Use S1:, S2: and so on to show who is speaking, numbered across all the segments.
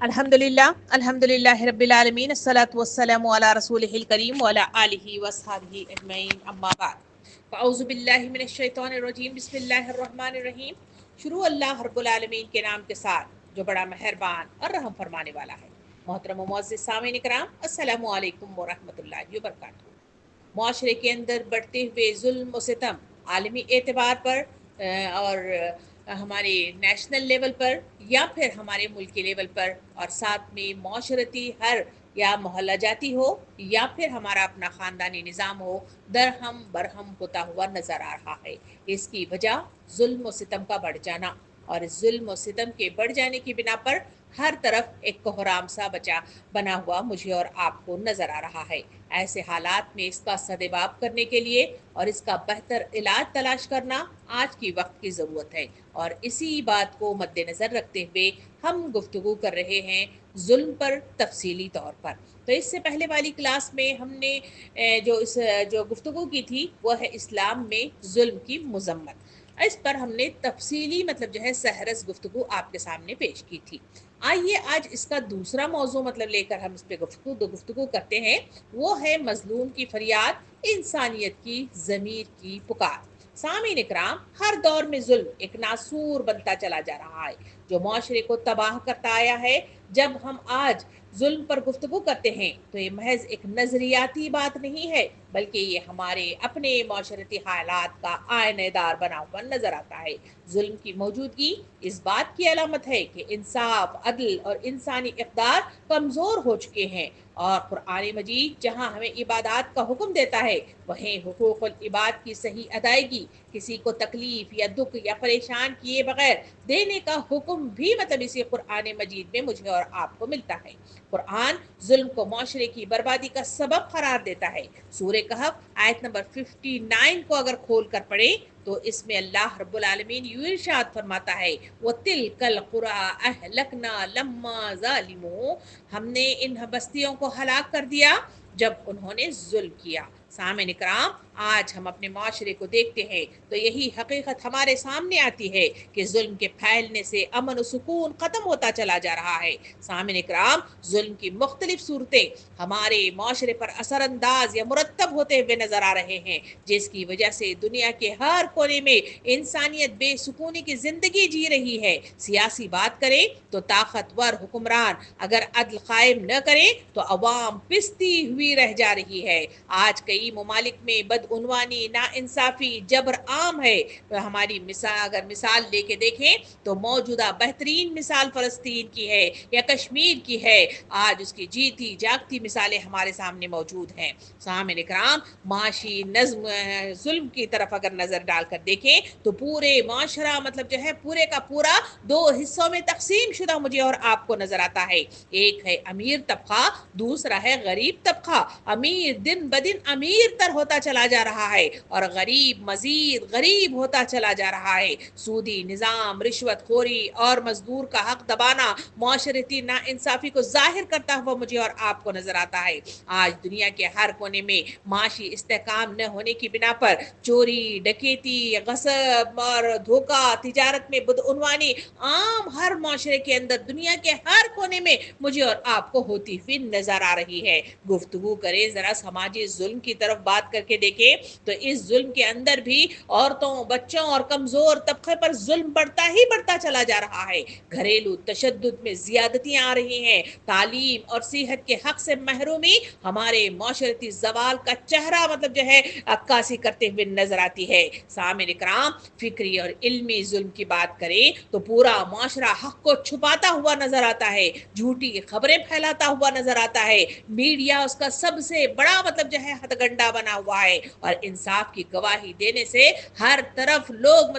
S1: अल्हम्दुलिल्लाह रब्बिल आलमीन अस्सलातु वस्सलामु अला रसूलिहिल करीम व अला आलिहि व अस्हाबिहि अजमईन अम्मा बाद फ़अऊज़ु बिल्लाहि मिनश शैतानिर रजीम बिस्मिल्लाहिर रहमानिर रहीम। शुरू अल्लाह रब्बुल आलमीन के नाम के साथ जो बड़ा मेहरबान और रहम फरमाने वाला है। मोहतरम मुअज़्ज़िज़ सामीन इकराम, अस्सलामु अलैकुम व रहमतुल्लाहि व बरकातुहू। मुआशरे के अंदर बढ़ते हुए जुल्म व सितम आलमी एतबार पर और हमारे नेशनल लेवल पर या फिर हमारे मुल्की लेवल पर और साथ में माशरती हर या मोहल्ला जाती हो या फिर हमारा अपना ख़ानदानी निज़ाम हो, दरहम बरहम होता हुआ नज़र आ रहा है। इसकी वजह जुल्म व सितम का बढ़ जाना, और इस जुल्म व सितम के बढ़ जाने की बिना पर हर तरफ एक कोहराम सा बना हुआ मुझे और आपको नज़र आ रहा है। ऐसे हालात में इसका सद्भाव करने के लिए और इसका बेहतर इलाज तलाश करना आज की वक्त की ज़रूरत है, और इसी बात को मद्देनज़र रखते हुए हम गुफ्तगू कर रहे हैं जुल्म पर तफसीली तौर पर। तो इससे पहले वाली क्लास में हमने जो गुफ्तगू की थी वह है इस्लाम में जुल्म की मज़म्मत। इस पर हमने तफसीली जो है सहरस गुफ्तगू आपके सामने पेश की थी। आइए आज इसका दूसरा मौजू लेकर हम इस पे गुफ्तगू करते हैं। वो है मजलूम की फरियाद, इंसानियत की ज़मीर की पुकार। सामीन इकराम, हर दौर में जुल्म एक नासूर बनता चला जा रहा है जो माशरे को तबाह करता आया है। जब हम आज जुल्म पर गुफ्तगू करते हैं तो ये महज एक नज़रियाती बात नहीं है, बल्कि ये हमारे अपने माशरती हालात का आयनेदार बना हुआ नज़र आता है। जुल्म की मौजूदगी इस बात की अलामत है कि इंसाफ, अदल और इंसानी इक़दार कमज़ोर हो चुके हैं, और कुरान मजीद जहाँ हमें इबादत का हुक्म देता है वहीं हुकूकुल इबाद की सही अदायगी, किसी को तकलीफ या दुख या परेशान किए बगैर देने का हुक्म भी इसी कुरान मजीद में मुझे और आपको मिलता है। कुरान जुल्म को माशरे की बर्बादी का सबब करार देता है। सूरह कहफ आयत नंबर 59 को अगर खोल कर पढ़े तो इसमें अल्लाह रब्बुल आलमीन यूं इरशाद फरमाता है, वो तिलकल कुरा अहलकना लम्मा ज़ालिमू, हमने इन बस्तियों को हलाक कर दिया जब उन्होंने जुल्म किया। सामईन इकराम, आज हम अपने माशरे को देखते हैं तो यही हकीकत हमारे सामने आती है कि जुल्म के फैलने से अमन और सुकून ख़त्म होता चला जा रहा है। सामईन इकराम, जुल्म की मुख्तलिफ सूरतें हमारे माशरे पर असरअंदाज या मुरतब होते हुए नज़र आ रहे हैं, जिसकी वजह से दुनिया के हर कोने में इंसानियत बेसुकूनी की ज़िंदगी जी रही है। सियासी बात करें तो ताकतवर हुक्मरान अगर अदल कायम न करें तो अवाम पिसती हुई रह जा रही है। आज कई ममालिक में बदउनवानी, नाइंसाफ़ी, जबर आम है। हमारी अगर मिसाल लेके देखें तो मौजूदा बेहतरीन मिसाल फ़लस्तीन की है या कश्मीर की है। आज उसकी जीती जागती मिसालें हमारे सामने मौजूद हैं। सामईन इकराम, माशी नज़्म जुल्म की तरफ अगर नज़र डालकर देखें तो पूरे माशरा पूरे का पूरा दो हिस्सों में तकसीम शुदा मुझे और आपको नज़र आता है। एक है अमीर तबका, दूसरा है गरीब तबका। अमीर दिन ब दिन अमीर तर होता चला जा रहा है और गरीब मजीद गरीब होता चला जा रहा है। सूदी निज़ाम, रिश्वत खोरी और मजदूर का हक दबाना माशरती नाइंसाफ़ी को जाहिर करता हुआ मुझे और आपको नज़र आता है। आज दुनिया के हर कोने में माशी इस्तेकाम न होने की बिना पर चोरी, डकैती, गसब और धोखा, तिजारत में बदउनवानी आम हर माशरे के अंदर दुनिया के हर कोने में मुझे और आपको होती हुई नज़र आ रही है। गुफ्तगू करें ज़रा समाजी जुल्म की तरफ बात करके देखें तो इस जुल्म के अंदर भी औरतों, बच्चों और कमज़ोर तबके पर जुल्म बढ़ता ही बढ़ता चला जा रहा है। घरेलू तशद्दुद में ज़्यादतियाँ आ रही हैं। तालीम और सेहत के हक से महरूमी हमारे माशरती ज़वाल का चेहरा अक्कासी करते हुए नजर आती है। सामईन इकराम, फिक्री और इल्मी जुल्म की बात करें तो पूरा माशरा हक को छुपाता हुआ नजर आता है, झूठी खबरें फैलाता हुआ नजर आता है। मीडिया उसका सबसे बड़ा हथगंडा बना हुआ है, और इंसाफ की गवाही देने से हर तरफ लोग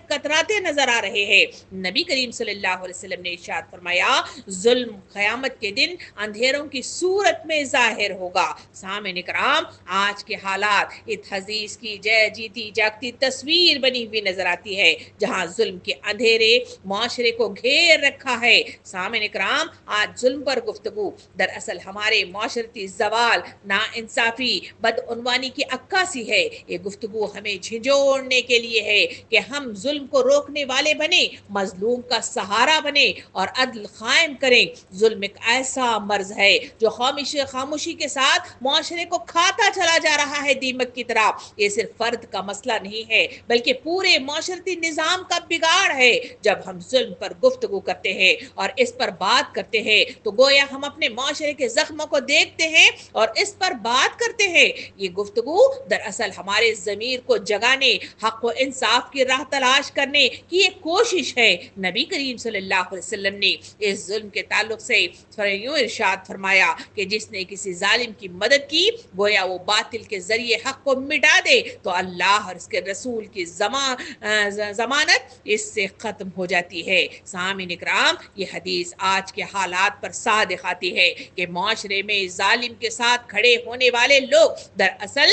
S1: कतराते नजर आ रहे हैं। नबी करीम सल्लल्लाहु अलैहि वसल्लम ने इरशाद फरमाया, जुल्म क़यामत के दिन अंधेरों की सूरत में जाहिर होगा। सामईन इकराम, आज के हालात इस हदीस की जीती जागती तस्वीर बनी हुई नजर आती है, जहां जुल्म के अंधेरे माशरे को घेर रखा है। सामईन इकराम, आज जुल्म पर गुफ्तगू दरअसल हमारे माशरती ज़वाल, नाइंसाफ़ी, बद بدعنوانی کی عکاسی ہے. یہ گفتگو ہمیں جھنجھوڑنے کے لیے ہے کہ ہم ظلم کو روکنے والے بنے، مظلوم کا سہارا بنے اور عدل قائم کریں. ظلم ایک ایسا مرض ہے جو خاموشی کے ساتھ معاشرے کو کھاتا چلا جا رہا ہے دیمک کی طرح. یہ صرف فرد کا مسئلہ نہیں ہے بلکہ پورے معاشرتی نظام کا بگاڑ ہے. جب ہم ظلم پر گفتگو کرتے ہیں اور اس پر بات کرتے ہیں تو گویا ہم اپنے معاشرے کے زخموں کو دیکھتے ہیں اور اس پر بات کرتے ہیں. یہ گفتگو دراصل ہمارے ضمیر کو جگانے، حق و انصاف کی راہ تلاش کرنے کی ایک کوشش ہے. نبی کریم صلی اللہ علیہ وسلم نے اس ظلم کے تعلق سے یوں ارشاد فرمایا کہ جس نے کسی ظالم کی مدد کی گویا وہ باطل کے ذریعے حق کو مٹا دے تو اللہ اور اس کے رسول کی ضمانت اس سے ختم ہو جاتی ہے. سامعین اکرام، یہ حدیث آج کے حالات پر صادق آتی ہے کہ معاشرے میں ظالم کے ساتھ کھڑے ہونے والے لوگ دراصل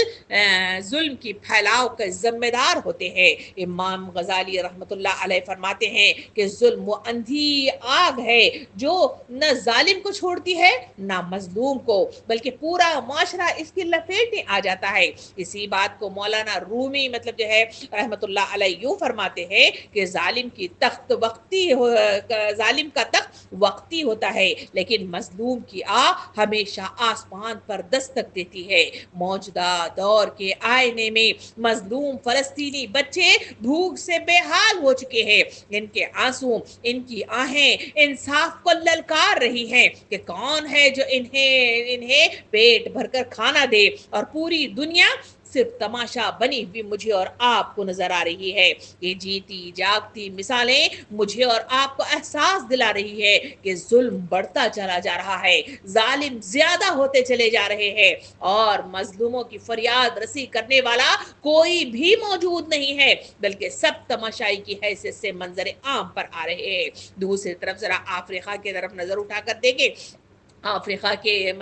S1: ظلم کی پھیلاؤ کا ذمہ دار ہوتے ہیں. امام غزالی رحمۃ اللہ علیہ فرماتے ہیں کہ ظلم وہ اندھی آگ ہے جو نہ ظالم کو چھوڑتی ہے نہ مظلوم کو، بلکہ پورا معاشرہ اس کی لپیٹ میں آ جاتا ہے. اسی بات کو مولانا رومی جو ہے رحمۃ اللہ علیہ یوں فرماتے ہیں کہ ظالم کا تخت وقتی ہوتا ہے لیکن مظلوم کی ہمیشہ آسمان پر دستک دیتی ہے. موجودہ دور کے آئینے میں مظلوم فلسطینی بچے بھوک سے بے حال ہو چکے ہیں. ان کے آنسو، ان کی آہیں انصاف کو للکار رہی ہیں کہ کون ہے جو انہیں پیٹ بھر کر کھانا دے، اور پوری دنیا صرف تماشا بنی ہوئی مجھے اور آپ کو نظر آ رہی ہے. یہ جیتی جاگتی مثالیں مجھے اور آپ کو احساس دلا رہی ہے کہ ظلم بڑھتا چلا جا رہا ہے، ظالم زیادہ ہوتے چلے جا رہے ہیں اور مظلوموں کی فریاد رسی کرنے والا کوئی بھی موجود نہیں ہے، بلکہ سب تماشائی کی حیثیت سے منظر عام پر آ رہے ہیں. دوسری طرف ذرا افریقہ کی طرف نظر اٹھا کر دیکھیں. افریقہ کے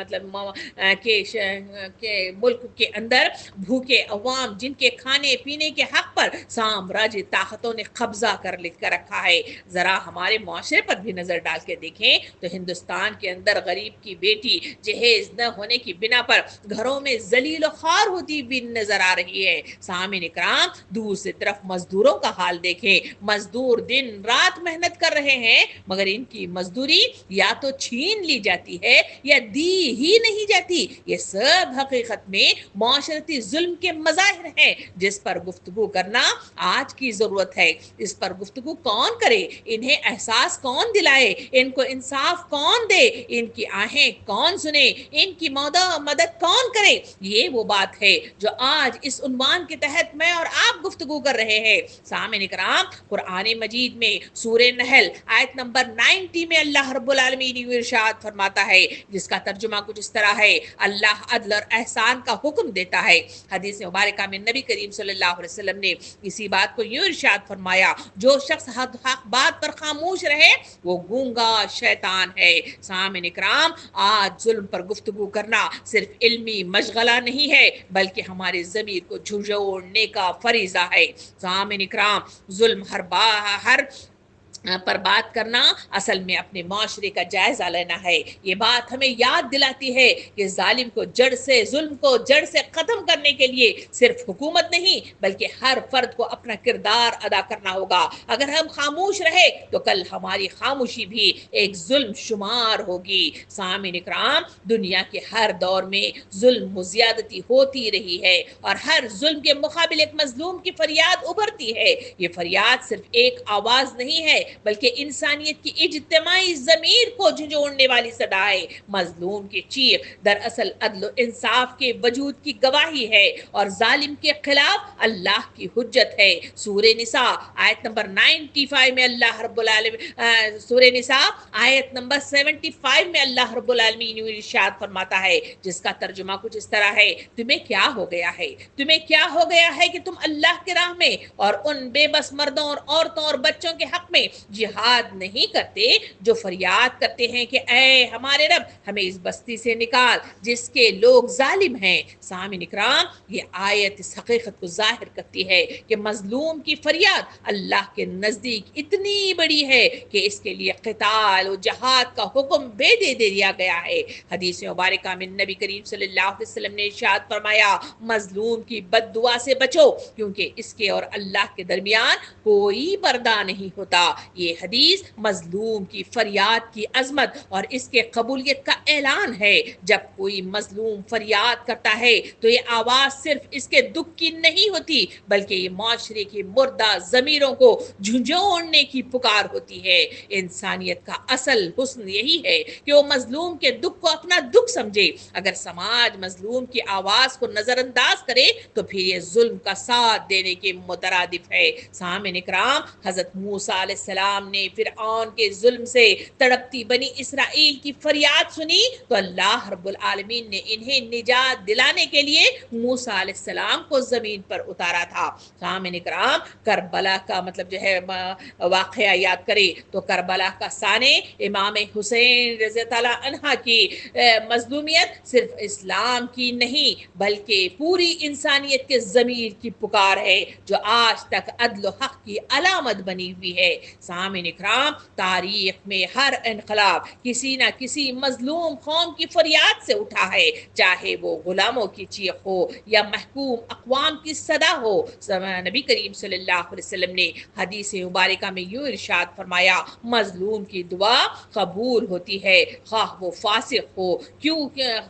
S1: ملک کے اندر بھوکے عوام جن کے کھانے پینے کے حق پر سامراجی طاقتوں نے قبضہ کر رکھا ہے. ذرا ہمارے معاشرے پر بھی نظر ڈال کے دیکھیں تو ہندوستان کے اندر غریب کی بیٹی جہیز نہ ہونے کی بنا پر گھروں میں ذلیل و خوار ہوتی بھی نظر آ رہی ہے. سامعین اکرام، دوسری طرف مزدوروں کا حال دیکھیں. مزدور دن رات محنت کر رہے ہیں مگر ان کی مزدوری یا تو چھین لی جاتی ہے یا دی ہی نہیں جاتی. یہ سب حقیقت میں معاشرتی ظلم کے مظاہر ہیں جس پر گفتگو کرنا آج کی ضرورت ہے. اس پر گفتگو کون کرے؟ انہیں احساس کون دلائے؟ ان کو انصاف کون دے؟ ان کی آہیں کون سنے؟ ان کی مدد کون کرے؟ یہ وہ بات ہے جو آج اس عنوان کے تحت میں اور آپ گفتگو کر رہے ہیں. سامعین اکرام، قرآن مجید میں سورہ نحل آیت نمبر 90 میں اللہ رب العالمین ارشاد فرماتا ہے، جس کا ترجمہ کچھ اس طرح ہے: اللہ عدل اور احسان کا حکم دیتا ہے. حدیث مبارکہ میں نبی کریم صلی اللہ علیہ وسلم نے اسی بات کو یوں ارشاد فرمایا: جو شخص حق بات پر خاموش رہے وہ گونگا شیطان ہے. سامعین اکرام، آج ظلم پر گفتگو کرنا صرف علمی مشغلہ نہیں ہے بلکہ ہمارے ضمیر کو جھنجھوڑنے کا فریضہ ہے. سامعین اکرام، ظلم ہر پر بات کرنا اصل میں اپنے معاشرے کا جائزہ لینا ہے. یہ بات ہمیں یاد دلاتی ہے کہ ظالم کو ظلم کو جڑ سے ختم کرنے کے لیے صرف حکومت نہیں بلکہ ہر فرد کو اپنا کردار ادا کرنا ہوگا. اگر ہم خاموش رہے تو کل ہماری خاموشی بھی ایک ظلم شمار ہوگی. سامعین اکرام، دنیا کے ہر دور میں ظلم و زیادتی ہوتی رہی ہے اور ہر ظلم کے مقابل ایک مظلوم کی فریاد ابھرتی ہے. یہ فریاد صرف ایک آواز نہیں ہے بلکہ انسانیت کی اجتماعی ضمیر کو جھنجھوڑنے والی صدا ہے. مظلوم کی چیخ دراصل عدل و انصاف کے وجود کی گواہی ہے اور ظالم کے خلاف اللہ کی حجت ہے. سورہ نساء آیت نمبر 95 میں اللہ رب العالمین سورہ نساء آیت نمبر 75 میں اللہ رب العالمین ارشاد فرماتا ہے، جس کا ترجمہ کچھ اس طرح ہے: تمہیں کیا ہو گیا ہے؟ تمہیں کیا ہو گیا ہے کہ تم اللہ کے راہ میں اور ان بے بس مردوں اور عورتوں اور بچوں کے حق میں जिहाद नहीं करते, जो फरियाद करते हैं कि ऐ हमारे रब हमें इस बस्ती से निकाल जिसके लोग जालिम हैं। सामिन इकराम, ये आयत इस हकीकत को जाहिर करती है कि मजलूम की फरियाद अल्लाह के नज़दीक इतनी बड़ी है कि इसके लिए क़िताल और जहाद का हुक्म दे दिया गया है। हदीस मुबारका में नबी करीम सल्लल्लाहु अलैहि वसल्लम ने इरशाद फरमाया, मजलूम की बद्दुआ से बचो क्योंकि इसके और अल्लाह के दरमियान कोई पर्दा नहीं होता। ये हदीस मजलूम की फरियाद की अजमत और इसके कबूलियत का ऐलान है। जब कोई मजलूम फरियाद करता है तो ये आवाज़ सिर्फ इसके दुख की नहीं होती, बल्कि ये माशरे की मुर्दा ज़मीरों को झुंझोड़ने की पुकार होती है। इंसानियत का असल हुस्न यही है कि वो मजलूम के दुख को अपना दुख समझे। अगर समाज मजलूम की आवाज़ को नज़रअंदाज करे तो फिर ये जुल्म का साथ देने के मुतरादिफ है। सामिन इकराम, हज़रत मूसा अलैहिस्सलाम ने फिरऔन के जुल्म से तड़पती बनी इसराइल की फरियाद सुनी तो अल्लाह रब्बुल आलमीन ने इन्हें निजात दिलाने के लिए मूसा अलैहिस्सलाम को ज़मीन पर उतारा था। सामिन इकराम, करबला का मतलब जो है वाक़या याद करें तो करबला का साने इमाम हुसैन रज़ी ताला अन्हा की मजलूमियत सिर्फ इस्लाम की नहीं बल्कि पूरी इंसानियत के ज़मीर की पुकार है जो आज तक अदल हक की अलामत बनी हुई है। सामिन इकराम, तारीख में हर इनकलाब किसी न किसी मजलूम कौम की फरियाद से उठा है, चाहे वो गुलामों की चीख हो या महकूम अक़वाम की सदा हो। नबी करीम सल्लल्लाहु अलैहि वसल्लम ने हदीस मुबारका में यूं इरशाद फरमाया, मजलूम की दुआ कबूल होती है खाह वो फासिक हो,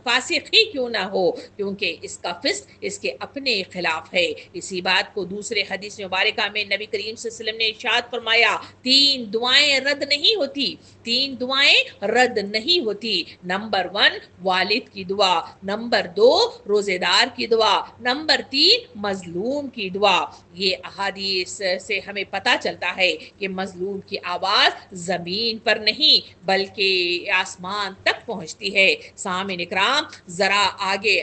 S1: फासिक ही क्यों ना हो, क्योंकि इसका फिस्क इसके अपने खिलाफ है। इसी बात को दूसरे हदीस मुबारका में नबी करीम सल्लल्लाहु अलैहि वसल्लम ने इरशाद फरमाया, तीन दुआएं रद्द नहीं होती, तीन दुआएं रद्द नहीं होती। नंबर 1 वालिद की दुआ, नंबर 2 रोजेदार की दुआ, नंबर 3 मजलूम की दुआ। ये अहादीस से हमें पता चलता है कि मजलूम की आवाज़ ज़मीन पर नहीं बल्कि आसमान तक पहुँचती है। सामिन इकराम, ज़रा आगे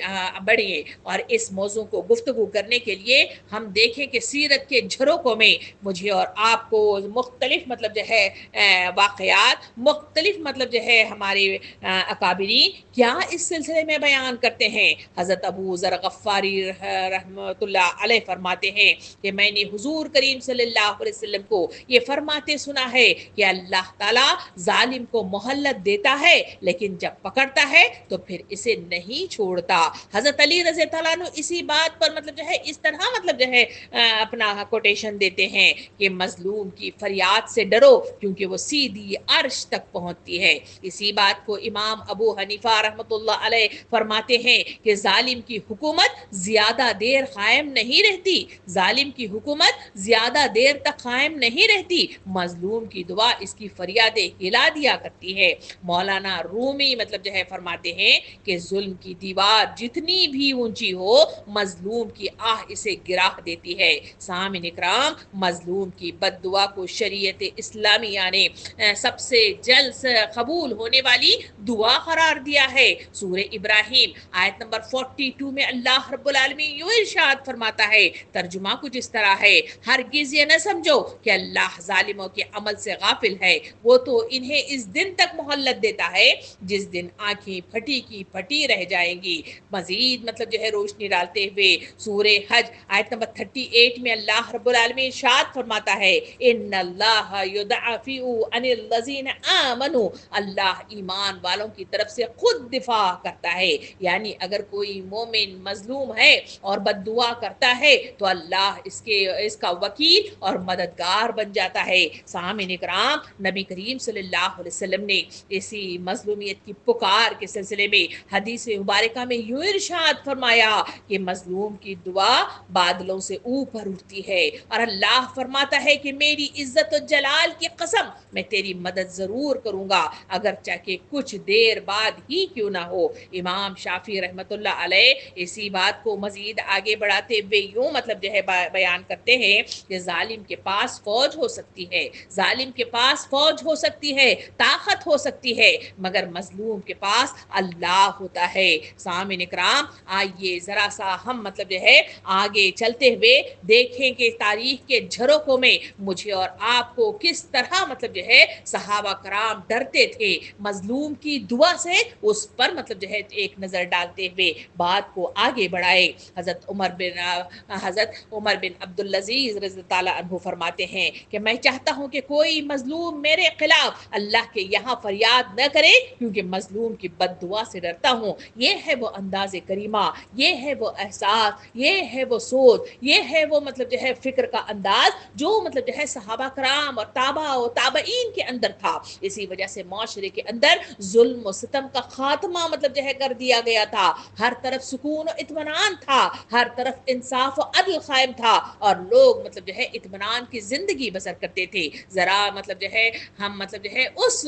S1: बढ़िए और इस मौजू को गुफ्तगू करने के लिए हम देखें कि सीरत के झरोकों में मुझे और आपको मुख्तलिफ मतलब जो है वाक़यात, मुख्तलिफ मतलब जो है हमारे अकाबिरीन क्या इस सिलसिले में बयान करते हैं। हज़रत अबू ज़र गफ़ारी रहमतुल्लाह अलैह फरमाते हैं कि मैंने हुजूर करीम सल्लल्लाहु अलैहि वसल्लम को ये फरमाते सुना है कि अल्लाह ताला जालिम को मोहल्लत देता है लेकिन जब पकड़ता है तो फिर इसे नहीं छोड़ता। हज़रत अली रज़ी अल्लाह अन्हु इसी बात पर मतलब जो है इस तरह मतलब जो है अपना कोटेशन देते हैं कि मजलूम की फरियाद से डरो क्योंकि वो सीधी अर्श तक पहुंचती है। इसी बात को इमाम अबू हनीफा रहमतुल्लाह अलैह फरमाते हैं कि जालिम की हुकूमत ज्यादा देर कायम नहीं रहती, जालिम की हुकूमत ज्यादा देर तक कायम नहीं रहती, मजलूम की दुआ इसकी फरियादें हिला दिया करती है। मौलाना रूमी मतलब जो है फरमाते हैं कि जुल्म की दीवार जितनी भी ऊंची हो मजलूम की आह इसे गिरा देती है। सामिन इकराम, मजलूम की बद्दुआ को शरीयत इस्लामिया ने सबसे जल्द कबूल होने वाली दुआ करार दिया है। सूरह इब्राहिम आयत नंबर 42 में अल्लाह रब्बुल आलमीन यूं इरशाद फरमाता है, तर्जुमा कुछ इस तरह है, हरगिज़ ये न समझो कि अल्लाह जालिमों के अमल से गाफिल है, वो तो इन्हें इस दिन तक मोहल्लत देता है जिस दिन आंखें फटी की फटी रह जाएंगी। मजीद मतलब जो है रोशनी डालते हुए सूरह हज आयत नंबर 38 में अल्लाह रब्बुल आलमीन इरशाद फरमाता है, इन्नल्लाह युदाफिउ अनिल लज़ीना आमनु, अल्लाह ईमान वालों की तरफ से खुद दिफा करता है। यानी अगर कोई मोमिन मजलूम है और बद्दुआ करता है तो अल्लाह इसका वकील और मददगार बन जाता है। सामिन इकराम, नबी करीम सल्लल्लाहु अलैहि वसल्लम ने इसी मजलूमियत की पुकार के सिलसिले में हदीस मुबारका में यूं इरशाद फरमाया कि मजलूम की दुआ बादलों से ऊपर उठती है और अल्लाह फरमाता है कि मेरी इज्जत और जलाल की कसम मैं तेरी मदद जरूर करूंगा अगर चाहे कुछ देर बाद ही क्यों ना हो। इमाम शाफी रहमतुल्लाह अलैह इसी बात को मजीद आगे बढ़ाते हुए यूं मतलब जो है बयान करते हैं कि जालिम के पास फौज हो सकती है, जालिम के पास फौज हो सकती है, ताकत हो सकती है, मगर मजलूम के पास अल्लाह होता है। सामिन इकराम, आइए जरा सा हम मतलब जो है आगे चलते हुए देखें कि तारीख के झरोकों में मुझे और आपको کو किस तरह मतलब जो है सहाबा कराम डरते थे मजलूम की दुआ से, उस पर मतलब जो है एक नज़र डालते हुए बात को आगे बढ़ाए। हज़रत उमर बिन अब्दुल अजीज रज़ी ताला अन्हु फरमाते हैं कि मैं चाहता हूँ कि कोई मजलूम मेरे खिलाफ अल्लाह के यहाँ फरियाद न करे, क्योंकि मजलूम की बद्दुआ से डरता हूँ। ये है वो अंदाज़ करीमा, ये है वो एहसास, ये है वो सोच, ये है वो मतलब जो है फिक्र का अंदाज जो मतलब जो है सहाबा कराम और ताबईन के अंदर था। इसी वजह से माशरे के अंदर जुल्म और सितम का खात्मा मतलब जो है कर दिया गया था। हर तरफ सुकून और इत्मीनान था, हर तरफ इंसाफ और अदल कायम था, और लोग मतलब जो है इत्मीनान की जिंदगी बसर करते थे। जरा मतलब जो है हम मतलब जो है उस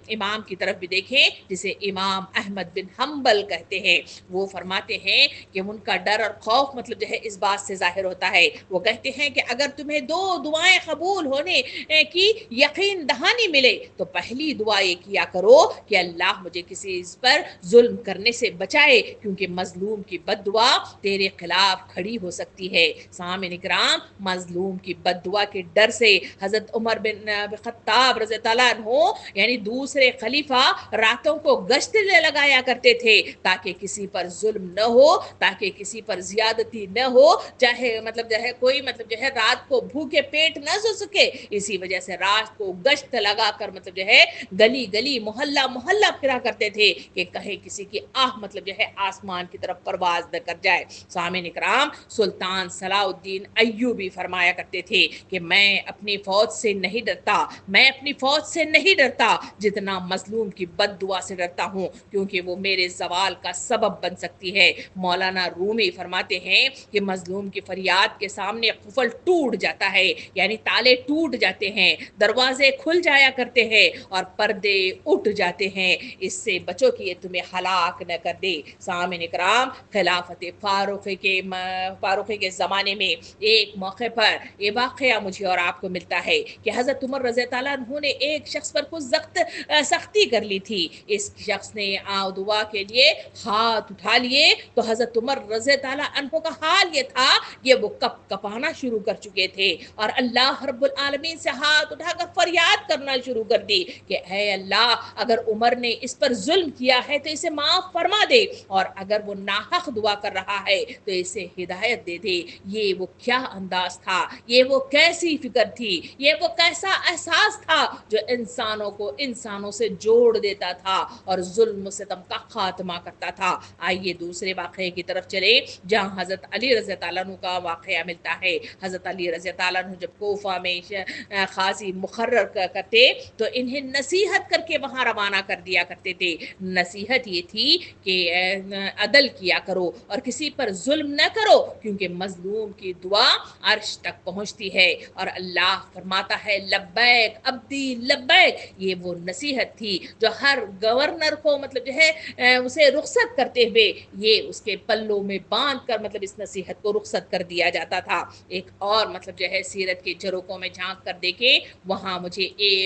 S1: इमाम की तरफ भी देखें जिसे इमाम अहमद बिन हम्बल कहते हैं। वो फरमाते हैं कि उनका डर और खौफ मतलब जो है इस बात से जाहिर होता है। वो कहते हैं कि अगर तुम्हें दो दुआएं कबूल होने की यकीन दहानी मिले तो पहली दुआ ये किया करो कि अल्लाह मुझे किसी पर जुल्म करने से बचाए, क्योंकि मजलूम की बद्दुआ तेरे खिलाफ खड़ी हो सकती है। सामिन इकराम, मजलूम की बद्दुआ के डर से हजरत उमर बिन खत्ताब रज़ी अल्लाह अन्हु यानी दूसरे खलीफा रातों को गश्त लगाया करते थे ताकि किसी पर जुल्म न हो, ताकि किसी पर ज्यादती न हो, चाहे मतलब जो है कोई मतलब जो है रात को भूखे पेट न सो सके। इसी वजह से रात को गश्त लगाकर मतलब जो है गली गली मोहल्ला मोहल्ला फिरा करते थे कि कहीं किसी की आह मतलब जो है आसमान की तरफ परवाज न कर जाए। सामिन इकराम, सुल्तान सलाउद्दीन अय्यूबी फरमाया करते थे कि मैं अपनी फौज से नहीं डरता, मैं अपनी फौज से नहीं डरता जितना मजलूम की बद्दुआ से डरता हूँ, क्योंकि वो मेरे जवाल का सबब बन सकती है। मौलाना रूमी फरमाते हैं कि मजलूम की फरियाद के सामने कुफल टूट जाता है, यानी ताले टूट जाते हैं, दरवाजे खुल जाया करते हैं और पर्दे उठ जाते हैं। इससे बचो कि ये तुम्हें हलाक न कर दे। सामिन इकराम, खिलाफत फारूकी के ज़माने में एक मौके पर ये वाक़या मुझे और आपको मिलता है कि हज़रत उमर रज़ी अल्लाह अन्हु ने एक शख्स पर कुछ सख्ती कर ली थी। इस शख्स ने दुआ के लिए हाथ उठा लिए तो हज़रत उमर रज़ी अल्लाह अन्हु का हाल ये था कि वो कप कपाना शुरू कर चुके थे और अल्लाह रब्बुल आलमीन से हाथ उठाकर फरियाद करना शुरू कर दी कि ऐ अल्लाह, अगर उमर ने इस पर जुल्म किया है तो इसे माफ फरमा दे, और अगर वो नाहक दुआ कर रहा है तो इसे हिदायत दे दे। ये वो क्या अंदाज था, ये वो कैसी फिक्र थी, ये वो कैसा एहसास था जो इंसानों को इंसानों से जोड़ देता था और जुल्म सितम का खात्मा करता था। आइए दूसरे वाक़े की तरफ चले जहाँ हज़रत अली रज़ी अल्लाह अन्हु का वाक़या मिलता है। हज़रत अली रज़ी अल्लाह अन्हु जब कोफा में खाजी मुकर्रर करते तो इन्हें नसीहत करके वहाँ रवाना कर दिया करते थे। नसीहत ये थी कि अदल किया करो और किसी पर जुल्म न करो, क्योंकि मजलूम की दुआ अर्श तक पहुँचती है और अल्लाह फरमाता है लब्बैक अब्दी लब्बैक। ये वो नसीहत थी जो हर गवर्नर को मतलब जो है उसे रुखसत करते हुए ये उसके पल्लों में बांध कर मतलब इस नसीहत को रुखसत कर दिया जाता था। एक और मतलब जो है सीरत के झरोकों में झांक कर देखे, वहाँ मुझे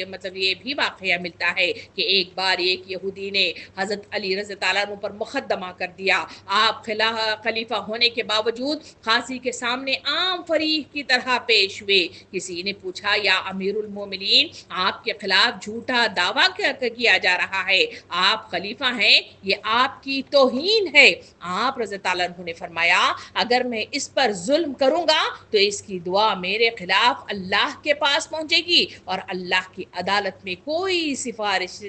S1: मतलब ये भी वाक़या मिलता है कि एक बार एक यहूदी ने हज़रत अली रज़ी अल्लाह अन्हु पर मुकदमा कर दिया। आप खलीफा होने के बावजूद काजी के सामने आम फरीक की तरह पेश हुए। किसी ने पूछा, या अमीरुल मोमिनीन, आपके खिलाफ झूठा दावा किया जा रहा है, आप खलीफा हैं, ये आपकी तौहीन है। आप रज़ी अल्लाह अन्हु ने फरमाया, अगर मैं इस पर जुल्म करूंगा तो इसकी दुआ मेरे खिलाफ अल्लाह के पास पहुंचेगी और अल्लाह की अदालत में कोई सिफारिश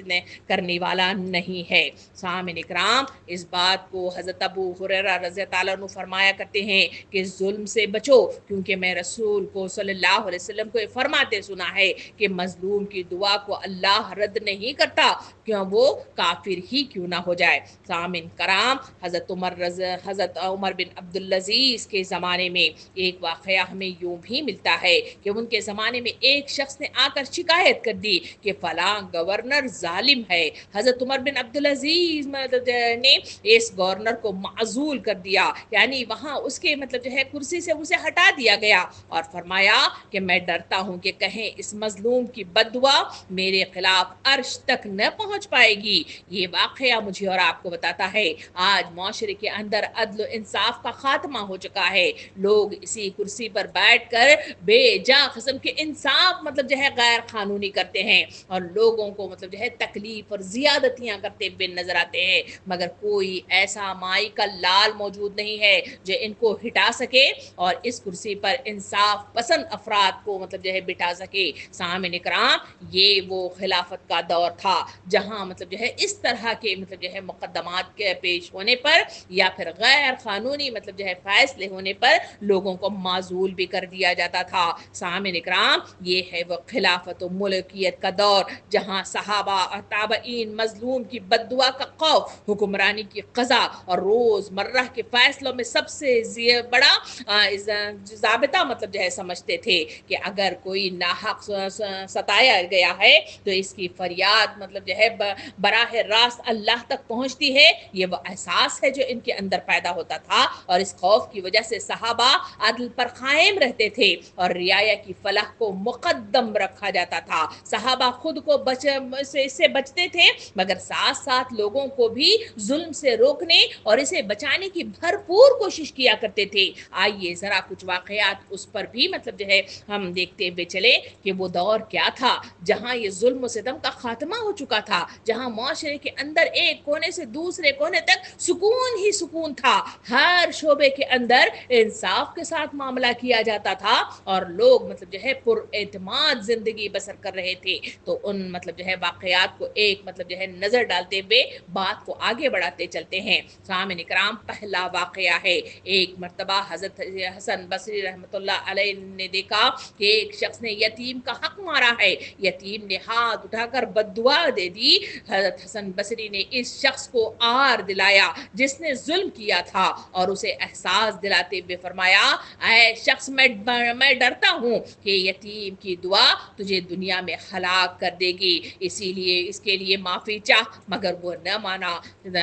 S1: करने वाला नहीं है। सामिन इकराम, इस बात को हज़रत अबू हुरैरा रज़ी अल्लाह अन्हु फरमाया करते हैं कि जुल्म से बचो, क्योंकि मैं रसूल को सल्लल्लाहु अलैहि वसल्लम को फरमाते सुना है कि मजलूम की दुआ को अल्लाह रद्द नहीं करता, क्यों वो काफिर ही क्यों ना हो जाए। सामिन कराम, हज़रत उमर बिन अब्दुल अजीज के ज़माने में एक वाक़या हमें यूं भी मिलता है कि उनके ज़माने में एक शख्स ने आकर शिकायत कर दी कि फलां गवर्नर जालिम है। हज़रत उमर बिन अब्दुल अजीज ने इस गवर्नर को माजूल कर दिया, यानी वहाँ उसके मतलब जो है कुर्सी से उसे हटा दिया गया और फरमाया कि मैं डरता हूँ कि कहें इस मजलूम की बद्दुआ मेरे खिलाफ अर्श तक न पहुँच पाएगी। ये वाक़या मुझे और आपको बताता है आज माशरे के अंदर अदल इंसाफ का खात्मा हो चुका है। लोग इसी कुर्सी पर बैठ कर बेजा قسم کے انصاف مطلب جو ہے غیر قانونی کرتے ہیں اور لوگوں کو مطلب جو ہے تکلیف اور زیادتیاں کرتے ہوئے نظر آتے ہیں، مگر کوئی ایسا مائی کا لال موجود نہیں ہے جو ان کو ہٹا سکے اور اس کرسی پر انصاف پسند افراد کو مطلب جو ہے بٹھا سکے۔ سامعین کرام، یہ وہ خلافت کا دور تھا جہاں مطلب جو ہے اس طرح کے مطلب جو ہے مقدمات کے پیش ہونے پر یا پھر غیر قانونی مطلب جو ہے فیصلے ہونے پر لوگوں کو معزول بھی کر دیا جاتا تھا۔ سامعین کرام، یہ ہے وہ خلافت و ملکیت کا دور جہاں صحابہ اور تابعین مظلوم کی بد دعا کا خوف، حکمرانی کی قضا اور روز مرہ کے فیصلوں میں سب سے بڑا ضابطہ مطلب جو ہے سمجھتے تھے کہ اگر کوئی ناحق ستایا گیا ہے تو اس کی فریاد مطلب جو ہے براہ راست اللہ تک پہنچتی ہے۔ یہ وہ احساس ہے جو ان کے اندر پیدا ہوتا تھا اور اس خوف کی وجہ سے صحابہ عدل پر قائم رہتے تھے اور رعایا کی فلاح کو مقدم رکھا جاتا تھا۔ صحابہ خود کو اس سے بچتے تھے مگر ساتھ ساتھ لوگوں کو بھی ظلم سے روکنے اور اسے بچانے کی بھرپور کوشش کیا کرتے تھے۔ آئیے ذرا کچھ واقعات اس پر بھی مطلب جو ہے ہم دیکھتے ہوئے چلے کہ وہ دور کیا تھا جہاں یہ ظلم و ستم کا خاتمہ ہو چکا تھا، جہاں معاشرے کے اندر ایک کونے سے دوسرے کونے تک سکون ہی سکون تھا، ہر شعبے کے اندر انصاف کے ساتھ معاملہ کیا جاتا تھا اور لوگ مطلب جو ہے پر اعتماد زندگی بسر کر رہے تھے۔ تو ان مطلب جو ہے واقعات کو ایک مطلب جو ہے نظر ڈالتے ہوئے بات کو آگے بڑھاتے چلتے ہیں۔ سامعین کرام، پہلا واقعہ ہے، ایک مرتبہ حضرت حسن بصری رحمۃ اللہ علیہ نے دیکھا کہ ایک شخص نے یتیم کا حق مارا ہے۔ یتیم نے ہاتھ اٹھا کر بد دعا دے دی۔ حضرت حسن بصری نے اس شخص کو آر دلایا جس نے ظلم کیا تھا اور اسے احساس دلاتے ہوئے فرمایا، اے شخص، میں ڈرتا ہوں کہ یتیم کی دعا تجھے دنیا میں ہلاک کر دے گی، اسی لیے اس کے لیے معافی چاہ، مگر وہ نہ مانا۔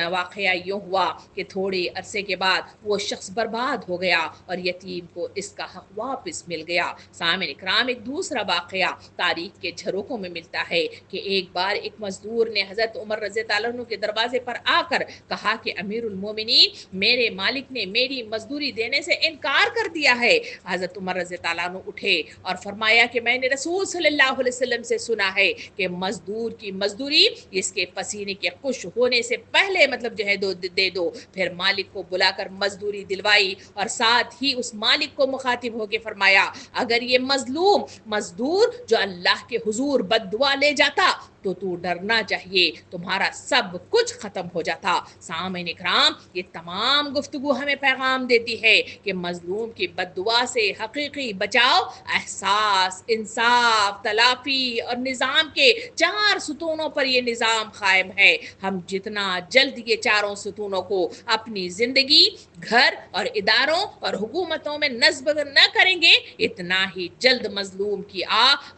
S1: واقعہ یوں ہوا کہ تھوڑے عرصے کے بعد وہ شخص برباد ہو گیا اور یتیم کو اس کا حق واپس مل گیا۔ سامعین اکرام، ایک دوسرا واقعہ تاریخ کے جھروکوں میں ملتا ہے کہ ایک بار ایک مزدور نے حضرت عمر رضی اللہ عنہ کے دروازے پر آ کر کہا کہ امیر المومنین، میرے مالک نے میری مزدوری دینے سے انکار کر دیا ہے۔ حضرت عمر رضی اللہ عنہ اٹھے اور فرمایا کہ میں نے رسول صلی اللہ علیہ وسلم سے سنا ہے کہ مزدور کی مزدوری اس کے پسینے کے خشک ہونے سے پہلے مطلب جو ہے دے دو۔ پھر مالک کو بلا کر مزدوری دلوائی اور ساتھ ہی اس مالک کو مخاطب ہو کے فرمایا، اگر یہ مظلوم مزدور جو اللہ کے حضور بد دعا لے جاتا تو ڈرنا چاہیے، تمہارا سب کچھ ختم ہو جاتا۔ سامعین اکرام، یہ تمام گفتگو ہمیں پیغام دیتی ہے کہ مظلوم کی بد دعا سے حقیقی بچاؤ احساس، انصاف، تلافی اور نظام کے 4 ستونوں پر یہ نظام قائم ہے۔ ہم جتنا جلد یہ 4 ستونوں کو اپنی زندگی، گھر اور اداروں اور حکومتوں میں نصب نہ کریں گے، اتنا ہی جلد مظلوم کی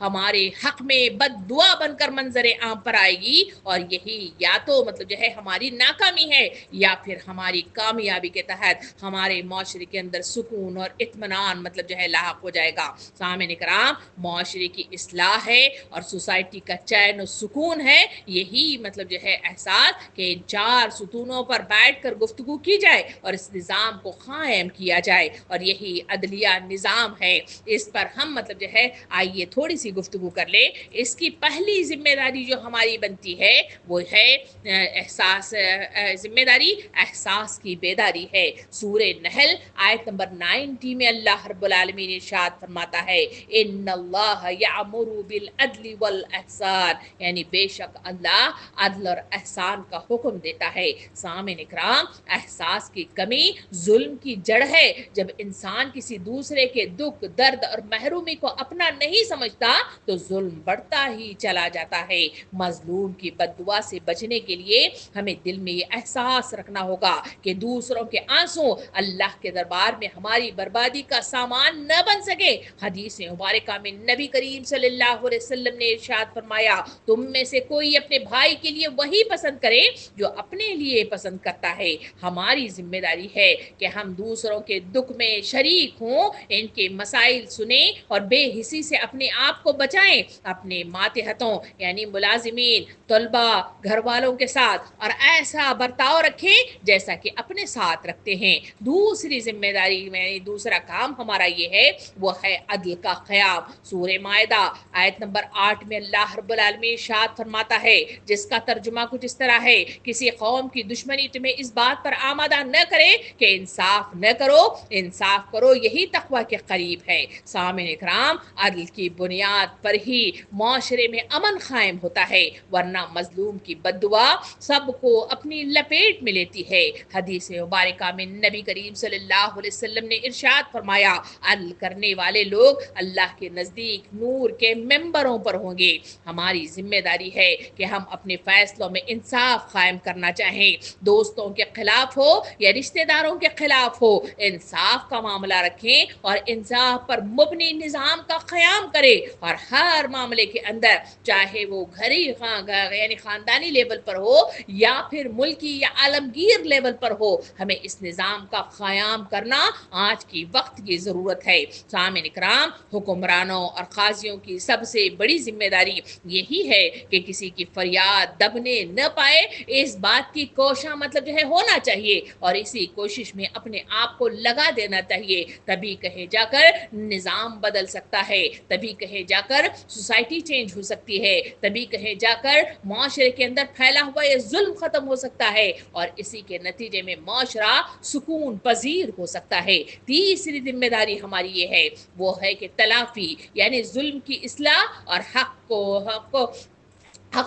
S1: ہمارے حق میں بد دعا بن کر منظر عام پر آئے گی اور یہی یا تو مطلب جو ہے ہماری ناکامی ہے یا پھر ہماری کامیابی کے تحت ہمارے معاشرے کے اندر سکون اور اطمینان مطلب جو ہے لاحق ہو جائے گا۔ سامعین کرام، معاشرے کی اصلاح ہے اور سوسائٹی کا چین و سکون ہے، یہی مطلب جو ہے احساس کہ ان 4 ستونوں پر بیٹھ کر گفتگو کی جائے اور اس نظام کو قائم کیا جائے، اور یہی عدلیہ نظام ہے۔ اس پر ہم مطلب جو ہے آئیے تھوڑی سی گفتگو کر لیں۔ اس کی پہلی ذمہ داری جو ہماری بنتی ہے وہ ہے ذمہ داری احساس کی بیداری ہے۔ سورہ نحل آیت نمبر 90 میں اللہ رب العالمین ارشاد فرماتا ہے، ان اللہ یأمر بالعدل والاحسان، یعنی بے شک اللہ عدل اور احسان کا حکم دیتا ہے۔ سامعین اکرام، احساس کی کمی ظلم کی جڑ ہے۔ جب انسان کسی دوسرے کے دکھ، درد اور محرومی کو اپنا نہیں سمجھتا تو ظلم بڑھتا ہی چلا جاتا ہے۔ مظلوم کی بد دعا سے بچنے کے لیے ہمیں دل میں یہ احساس رکھنا ہوگا کہ دوسروں کے آنسو اللہ کے دربار میں ہماری بربادی کا سامان نہ بن سکے۔ حدیث مبارکہ میں نبی کریم صلی اللہ علیہ وسلم نے ارشاد فرمایا، تم میں سے کوئی اپنے بھائی کے لیے وہی پسند کرے جو اپنے لیے پسند کرتا ہے۔ ہماری ذمہ داری ہے کہ ہم دوسروں کے دکھ میں شریک ہوں، ان کے مسائل سنیں اور بے حسی سے اپنے آپ کو بچائیں۔ اپنے ماتحتوں یعنی मुलाजिमीन, तलबा, घर वालों के साथ और ऐसा बर्ताव रखें जैसा कि अपने साथ रखते हैं। दूसरी जिम्मेदारी में दूसरा काम हमारा ये है, वो है अदल का क़याम। सूरह माइदा आयत नंबर 8 में अल्लाह रब्बुल आलमीन इरशाद फरमाता है, जिसका तर्जुमा कुछ इस तरह है, किसी कौम की दुश्मनी तुम्हें इस बात पर आमादा न करे कि इंसाफ न करो, इंसाफ करो यही तक़वा के करीब है। सामिन इकराम, अदल की बुनियाद पर ही माशरे में अमन कायम होता है, वरना मजलूम की बद्दुआ सबको अपनी लपेट में लेती है। हदीस मुबारका में नबी करीम सल्लल्लाहु अलैहि वसल्लम ने इरशाद फरमाया, अदल करने वाले लोग अल्लाह के नज़दीक नूर के मेंबरों पर होंगे। हमारी जिम्मेदारी है कि हम अपने फैसलों में इंसाफ कायम करना चाहें, दोस्तों के खिलाफ हो या रिश्तेदारों के खिलाफ हो, इंसाफ का मामला रखें और इंसाफ पर मुबनी निज़ाम का क़याम करें। और हर मामले के अंदर, चाहे वो घरी यानी ख़ानदानी लेवल पर हो या फिर मुल्की या आलमगीर लेवल पर हो, हमें इस निज़ाम का क़याम करना आज की वक्त की ज़रूरत है। सामिन इकराम, हुक्मरानों और काजियों की सबसे बड़ी जिम्मेदारी यही है कि किसी की फरियाद दबने न पाए, इस बात की कोशा मतलब जो है होना चाहिए और इसी कोशिश में अपने आप को लगा देना चाहिए। तभी कहे जाकर निज़ाम बदल सकता है, तभी कहे जाकर सोसाइटी चेंज हो सकती है, तभी कहे जाकर माशरे के अंदर फैला हुआ ये जुल्म ख़त्म हो सकता है और इसी के नतीजे में माशरा सुकून पजीर हो सकता है। तीसरी जिम्मेदारी हमारी ये है, वो है कि तलाफी यानी जुल्म की इस्लाह और हक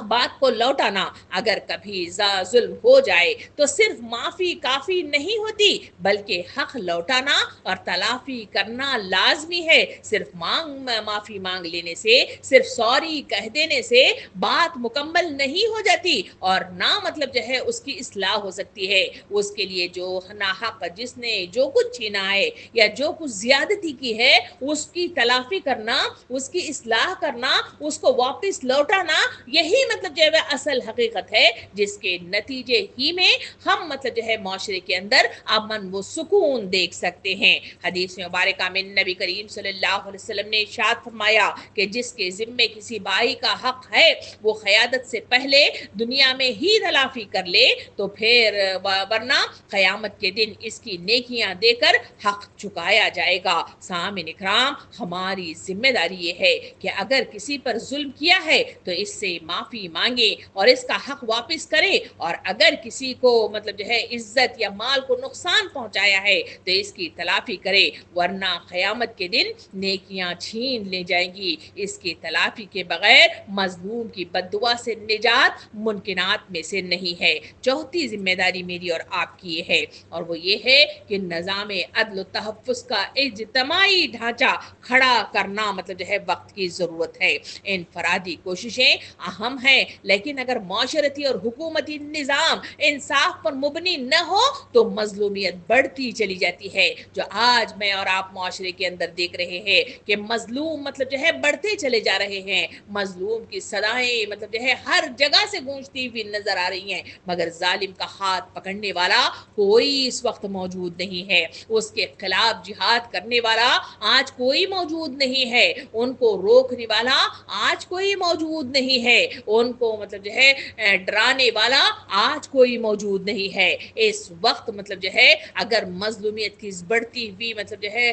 S1: बात को लौटाना। अगर कभी जुल्म हो जाए तो सिर्फ माफ़ी काफ़ी नहीं होती, बल्कि हक लौटाना और तलाफ़ी करना लाजमी है। सिर्फ माफ़ी मांग लेने से, सिर्फ सॉरी कह देने से बात मुकम्मल नहीं हो जाती और ना मतलब जो है उसकी इस्लाह हो सकती है। उसके लिए जो नाहक जिसने जो कुछ छीना है या जो कुछ ज़्यादती की है, उसकी तलाफ़ी करना, उसकी इस्लाह करना, उसको वापस लौटाना, यही मतलब जो है असल हकीकत है, जिसके नतीजे ही में हम मतलब जो है माशरे के अंदर अमन व सुकून देख सकते हैं। हदीस मुबारका में नबी करीम सल्लल्लाहु अलैहि वसल्लम ने इरशाद फरमाया कि जिसके जिम्मे किसी भाई का हक है, वो क़यादत से पहले दुनिया में ही तलाफी कर ले, तो फिर वरना क़यामत के दिन इसकी नेकियां देकर हक चुकाया जाएगा। सामिन इकराम, हमारी जिम्मेदारी ये है कि अगर किसी पर जुल्म किया है तो इससे माफ़ी मांगे और इसका हक वापस करे, और अगर किसी को मतलब जो है इज्जत या माल को नुकसान पहुंचाया है तो इसकी तलाफी करे, वरना क़यामत के दिन नेकियां छीन ले जाएंगी। इसकी तलाफी के बगैर मजलूम की बद्दुआ से निजात मुमकिनात में से नहीं है। चौथी जिम्मेदारी मेरी और आपकी ये है, और वो ये है कि निज़ाम अदल तहफ़्फ़ुज़ का इज्तिमाई ढांचा खड़ा करना मतलब जो है वक्त की ज़रूरत है। इनफरादी कोशिशें अहम हैं, लेकिन अगर माशरती और हुकूमती निज़ाम इंसाफ पर मुबनी न हो तो मजलूमियत बढ़ती चली जाती है। जो आज मैं और आप माशरे के अंदर देख रहे हैं कि मजलूम मतलब जो है बढ़ते चले जा रहे हैं, मजलूम की सदाएं मतलब जो है हर जगह से गूंजती हुई नजर आ रही हैं, मगर जालिम का हाथ पकड़ने वाला कोई इस वक्त मौजूद नहीं है, उसके खिलाफ जिहाद करने वाला आज कोई मौजूद नहीं है, उनको रोकने वाला आज कोई मौजूद नहीं है, उनको मतलब जो है डराने वाला आज कोई मौजूद नहीं है। इस वक्त मतलब जो है अगर मजलूमियत की बढ़ती हुई मतलब जो है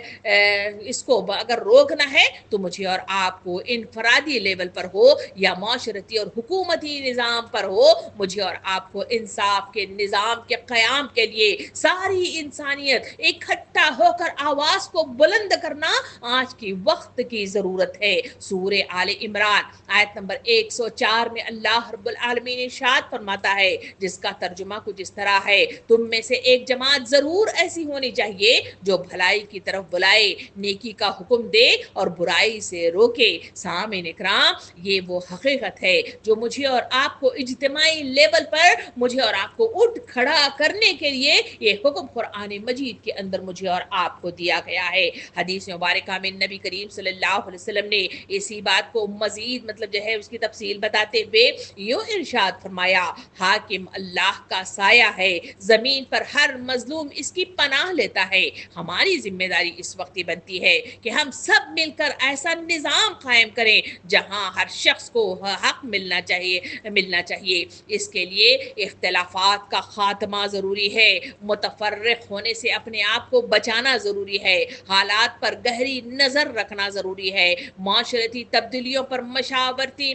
S1: इसको अगर रोकना है तो मुझे और आपको इनफरादी लेवल पर हो या माशरती और हुकूमती निज़ाम पर हो, मुझे और आपको इंसाफ के निज़ाम के क़याम के लिए सारी इंसानियत इकट्ठा होकर आवाज़ को बुलंद करना आज की वक्त की ज़रूरत है। सूरह आले इमरान आयत नंबर 104 में अल्लाह रब्बुल आलमीन इरशाद फरमाता है, जिसका तर्जुमा कुछ इस तरह है, तुम में से एक जमात जरूर ऐसी होनी चाहिए जो भलाई की तरफ बुलाए, नेकी का हुक्म दे और बुराई से रोके। सामिन इकराम, ये वो हकीकत है जो मुझे और आपको इज्तिमाई लेवल पर मुझे और आपको उठ खड़ा करने के लिए ये हुक्म कुरान मजीद के अंदर मुझे और आपको दिया गया है। हदीस मुबारका में नबी करीम सल्लल्लाहु अलैहि वसल्लम ने इसी बात को मजीद मतलब जो है उसकी तफसील बताई بتلاتے ہوئے یوں ارشاد فرمایا، حاکم اللہ کا سایہ ہے، زمین پر ہر مظلوم اس کی پناہ لیتا ہے۔ ہماری ذمہ داری اس وقت یہ بنتی ہے کہ ہم سب مل کر ایسا نظام قائم کریں جہاں ہر شخص کو حق ملنا چاہیے۔ اس کے لیے اختلافات کا خاتمہ ضروری ہے، متفرق ہونے سے اپنے آپ کو بچانا ضروری ہے، حالات پر گہری نظر رکھنا ضروری ہے، معاشرتی تبدیلیوں پر مشاورتی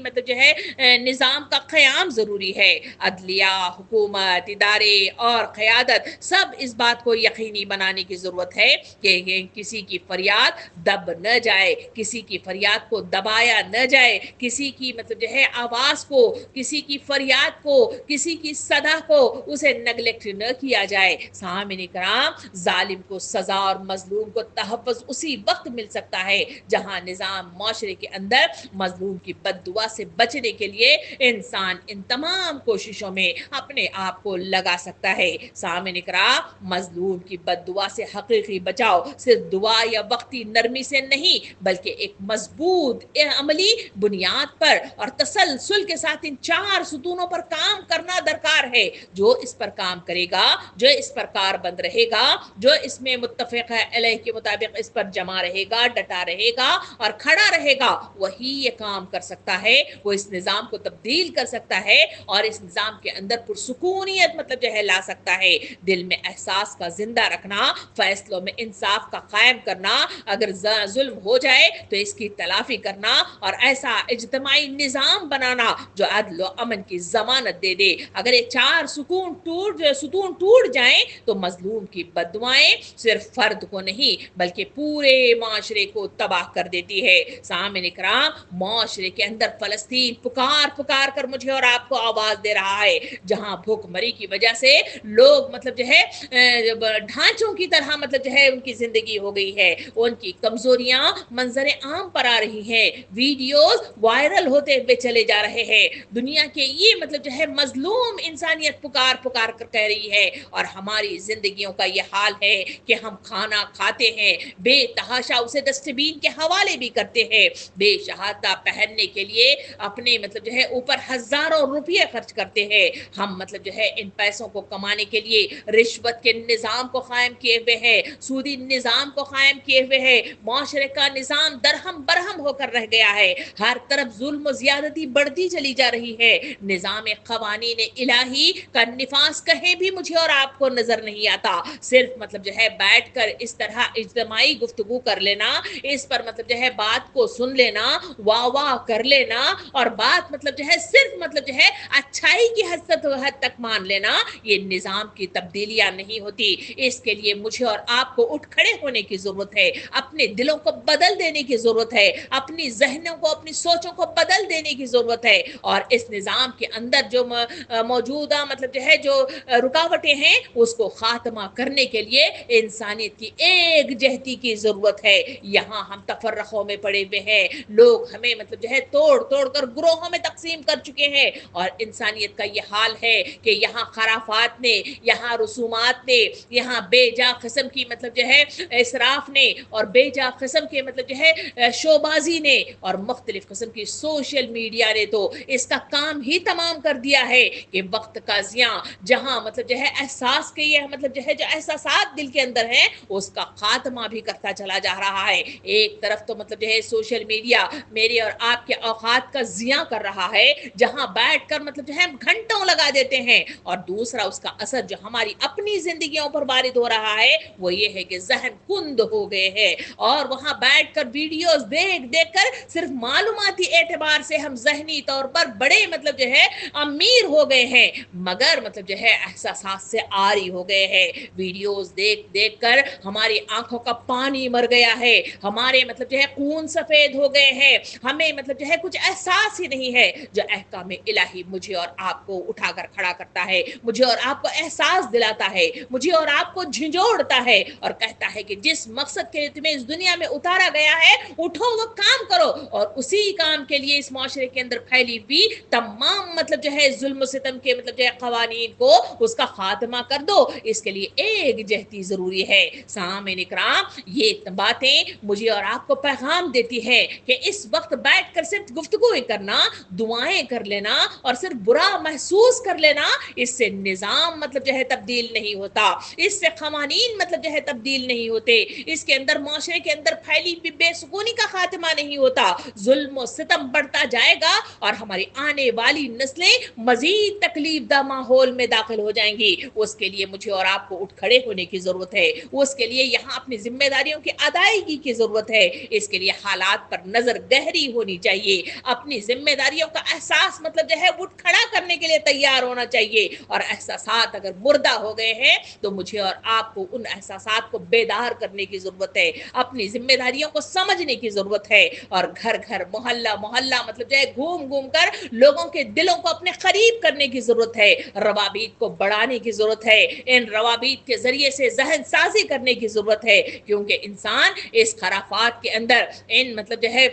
S1: نظام کا قیام ضروری ہے۔ عدلیہ، حکومت، ادارے اور قیادت سب اس بات کو یقینی بنانے کی ضرورت ہے کہ کسی کی فریاد دب نہ جائے، کسی کی فریاد کو دبایا نہ جائے، کسی کی آواز کو، کسی کی فریاد کو، کسی کی صدا کو اسے نیگلیکٹ نہ کیا جائے۔ سامعین کرام، ظالم کو سزا اور مظلوم کو تحفظ اسی وقت مل سکتا ہے جہاں نظام معاشرے کے اندر مظلوم کی بد دعا سے بچنے کے لیے انسان ان تمام کوششوں میں اپنے آپ کو لگا سکتا ہے۔ سامعین کرام، مظلوم کی بد دعا سے حقیقی بچاؤ صرف دعا یا وقتی نرمی سے نہیں بلکہ ایک مضبوط عملی بنیاد پر اور تسلسل کے ساتھ ان 4 ستونوں پر کام کرنا درکار ہے۔ جو اس پر کام کرے گا، جو اس پر کاربند رہے گا، جو اس میں متفق علیہ کے مطابق اس پر جمع رہے گا، ڈٹا رہے گا اور کھڑا رہے گا، وہی یہ کام کر سکتا ہے، وہ اس نظام کو تبدیل کر سکتا ہے اور اس نظام کے اندر پرسکونیت لا سکتا ہے۔ دل میں احساس کا زندہ رکھنا، فیصلوں میں انصاف کا قائم کرنا، اگر ظلم ہو جائے تو اس کی تلافی کرنا اور ایسا اجتماعی نظام بنانا جو عدل و امن کی ضمانت دے دے۔ اگر یہ 4 ستون ٹوٹ جائیں تو مظلوم کی بددعائیں صرف فرد کو نہیں بلکہ پورے معاشرے کو تباہ کر دیتی ہے۔ سامعین کرام، معاشرے کے اندر فلسطین پکار کر مجھے اور آپ کو آواز دے رہا ہے، جہاں بھوک مری کی وجہ سے لوگ ڈھانچوں کی طرح ان کی زندگی ہو گئی ہے، ان کی کمزوریاں منظر عام پر آ رہی ہیں، ویڈیوز وائرل ہوتے ہوئے چلے جا رہے ہیں، دنیا کے یہ مظلوم انسانیت پکار کر کہہ رہی ہے، اور ہماری زندگیوں کا یہ حال ہے کہ ہم کھانا کھاتے ہیں، بے تحاشا اسے ڈسٹ بین کے حوالے بھی کرتے ہیں، بے شہادہ پہننے کے لیے اپنے اوپر ہزاروں روپیے خرچ کرتے ہیں، ہم ان پیسوں کو کمانے کے لیے رشوت کے نظام کو قائم کیے ہوئے ہیں، سودی نظام کو قائم کیے ہوئے ہیں، معاشرے کا نظام درہم برہم ہو کر رہ گیا ہے، ہر طرف ظلم و زیادتی بڑھتی چلی جا رہی ہے، نظام قوانین الہی کا نفاذ کہیں بھی مجھے اور آپ کو نظر نہیں آتا، صرف بیٹھ کر اس طرح اجتماعی گفتگو کر لینا، اس پر بات کو سن لینا، واہ واہ کر لینا اور بات صرف اچھائی کی حد تک مان لینا، یہ نظام کی تبدیلیاں نہیں ہوتی۔ اس کے لیے مجھے اور آپ کو اٹھ کھڑے ہونے کی ضرورت ہے، اپنے دلوں کو بدل دینے کی ضرورت ہے، اپنی ذہنوں کو، اپنی سوچوں کو بدل دینے کی ضرورت ہے، اور اس نظام کے اندر جو موجودہ جو رکاوٹیں ہیں اس کو خاتمہ کرنے کے لیے انسانیت کی ایک جہتی کی ضرورت ہے۔ یہاں ہم تفرقوں میں پڑے ہوئے ہیں، لوگ ہمیں توڑ کر گروہوں میں تقسیم کر چکے ہیں، اور انسانیت کا یہ حال ہے کہ یہاں خرافات نے، یہاں رسومات نے، یہاں بے جا قسم کی اسراف نے اور بے جا قسم کے شوبازی نے اور مختلف قسم کی سوشل میڈیا نے تو اس کا کام ہی تمام کر دیا ہے کہ وقت کا ضیاع، جہاں احساس کے یہ جو احساسات دل کے اندر ہیں اس کا خاتمہ بھی کرتا چلا جا رہا ہے۔ ایک طرف تو سوشل میڈیا میرے اور آپ کے اوقات کا ضیاع کر رہا ہے، جہاں بیٹھ کر گھنٹوں لگا دیتے ہیں، اور دوسرا اس کا اثر جو ہماری اپنی زندگیوں پر وارد ہو رہا ہے وہ یہ ہے کہ ذہن کند ہو گئے ہیں، اور وہاں بیٹھ کر ویڈیوز دیکھ کر صرف معلوماتی اعتبار سے ہم ذہنی طور پر بڑے امیر ہو گئے ہیں، مگر احساسات سے عاری ہو گئے ہیں۔ ویڈیوز دیکھ کر ہماری آنکھوں کا پانی مر گیا ہے، ہمارے خون سفید ہو گئے ہیں، ہمیں کچھ احساس ہی نہیں ہے۔ جو احکام الہی مجھے اور آپ کو اٹھا کر کھڑا کرتا ہے، مجھے اور آپ کو احساس دلاتا ہے، مجھے اور آپ کو جھنجھوڑتا ہے اور کہتا ہے کہ جس مقصد کے لیے تمہیں اس دنیا میں اتارا گیا ہے اٹھو، وہ کام کرو، اور اسی کام کے لیے اس معاشرے کے اندر پھیلی ہوئی تمام ظلم و ستم کے مطلب جو ہے قوانین کو اس کا خاتمہ کر دو، اس کے لیے ایک جہتی ضروری ہے۔ سامعین اکرام، یہ باتیں مجھے اور آپ کو پیغام دیتی ہے کہ اس وقت بیٹھ کر صرف گفتگو کرنا، دعائیں کر لینا اور صرف برا محسوس کر لینا، اس سے نظام مطلب جو ہے تبدیل نہیں ہوتا، اس سے قوانین مطلب جو ہے تبدیل نہیں ہوتے، اس کے اندر معاشرے کے اندر پھیلی بے سکونی کا خاتمہ نہیں ہوتا، ظلم و ستم بڑھتا جائے گا اور ہماری آنے والی نسلیں مزید تکلیف دہ ماحول میں داخل ہو جائیں گی۔ اس کے لیے مجھے اور آپ کو اٹھ کھڑے ہونے کی ضرورت ہے، اس کے لیے یہاں اپنی ذمہ داریوں کی ادائیگی کی ضرورت ہے، اس کے لیے حالات پر نظر گہری ہونی چاہیے، اپنی ذمہ داریوں کا احساس مطلب جو ہے اٹھ کھڑا کرنے کے لیے تیار ہونا چاہیے، اور احساسات اگر مردہ ہو گئے ہیں تو مجھے اور آپ کو ان احساسات کو بیدار کرنے کی ضرورت ہے، اپنی ذمہ داریوں کو سمجھنے کی ضرورت ہے، اور گھر گھر محلہ محلہ مطلب جو ہے گھوم گھوم کر لوگوں کے دلوں کو اپنے قریب کرنے کی ضرورت ہے، روابط کو بڑھانے کی ضرورت ہے، ان روابط کے ذریعے سے ذہن سازی کرنے کی ضرورت ہے، کیونکہ انسان اس خرافات کے اندر ان مطلب جو ہے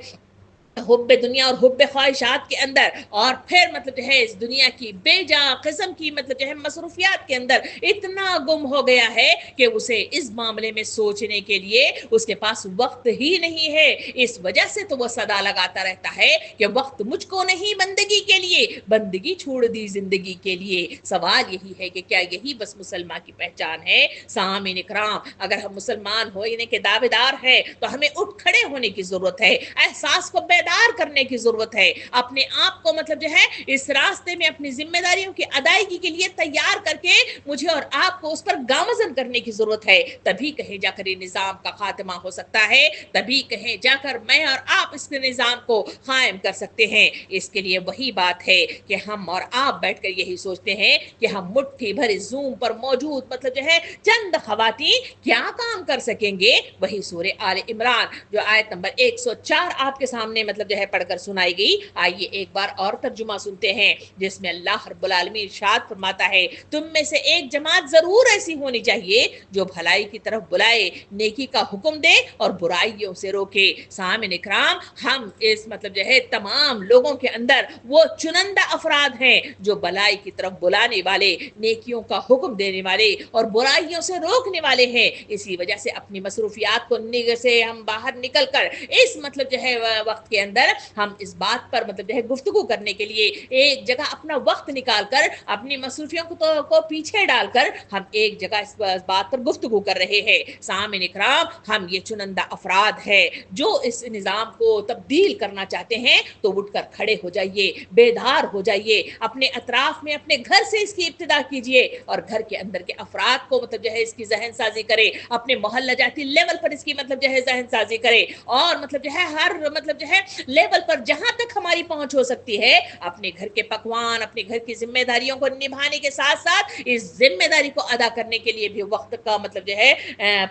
S1: حب دنیا اور حب خواہشات کے اندر، اور پھر مطلب جو ہے اس دنیا کی بے جا قسم کی مطلب جو ہے مصروفیات کے اندر اتنا گم ہو گیا ہے کہ اسے اس معاملے میں سوچنے کے لیے اس کے پاس وقت ہی نہیں ہے۔ اس وجہ سے تو وہ صدا لگاتا رہتا ہے کہ وقت مجھ کو نہیں بندگی کے لیے، بندگی چھوڑ دی زندگی کے لیے۔ سوال یہی ہے کہ کیا یہی بس مسلمان کی پہچان ہے؟ سامعین اکرام، اگر ہم مسلمان ہونے کے دعوے دار ہیں تو ہمیں اٹھ کھڑے ہونے کی ضرورت ہے، احساس کو بیدار کرنے کی ضرورت ہے، اپنے آپ کو مطلب جو ہے اس راستے میں اپنی ذمہ داریوں کی ادائیگی کے لیے تیار کر کے مجھے اور آپ کو اس پر گامزن کرنے کی ضرورت ہے، تبھی کہیں جا کر یہ نظام کا خاتمہ ہو سکتا ہے، تبھی کہیں جا کر میں اور آپ اس نظام کو قائم کر سکتے ہیں۔ اس کے لیے وہی بات ہے کہ ہم اور آپ بیٹھ کر یہی سوچتے ہیں کہ ہم مٹھی بھر زوم پر موجود مطلب جو ہے چند خواتین کیا کام کر سکیں گے۔ وہی سورہ آل عمران جو آیت نمبر 104 آپ کے سامنے مطلب جو ہے پڑھ کر سنائی گئی، آئیے ایک بار اور ترجمہ سنتے ہیں، جس میں اللہ رب العالمین ارشاد فرماتا ہے، تم میں سے ایک جماعت ضرور ایسی ہونی چاہیے جو بھلائی کی طرف بلائے، نیکی کا حکم دے اور برائیوں سے روکے۔ سامعین اکرام، ہم اس مطلب جو ہے تمام لوگوں کے اندر وہ چنندہ افراد ہیں جو بھلائی کی طرف بلانے والے، نیکیوں کا حکم دینے والے اور برائیوں سے روکنے والے ہیں۔ اسی وجہ سے اپنی مصروفیات کو سے ہم باہر نکل کر اس مطلب جو ہے وقت کے اندر ہم اس بات پر مطلب جو ہے گفتگو کرنے کے لیے ایک جگہ اپنا وقت نکال کر، اپنی مصروفیوں کو پیچھے ڈال کر ہم ایک جگہ اس بات پر گفتگو کر رہے ہیں۔ سامعین اکرام، ہم یہ چنندہ افراد ہیں جو اس نظام کو تبدیل کرنا چاہتے ہیں، تو اٹھ کر کھڑے ہو جائیے، بیدار ہو جائیے، اپنے اطراف میں اپنے گھر سے اس کی ابتدا کیجیے، اور گھر کے اندر کے افراد کو مطلب جو ہے اس کی ذہن سازی کرے، اپنے محلہ جاتی لیول پر اس کی مطلب جو ہے ذہن سازی کرے، اور مطلب جو ہے ہر مطلب جو ہے لیول پر جہاں تک ہماری پہنچ ہو سکتی ہے اپنے گھر کے پکوان، اپنے گھر کی ذمہ داریوں کو نبھانے کے ساتھ ساتھ اس ذمہ داری کو ادا کرنے کے لیے بھی وقت کا مطلب جو ہے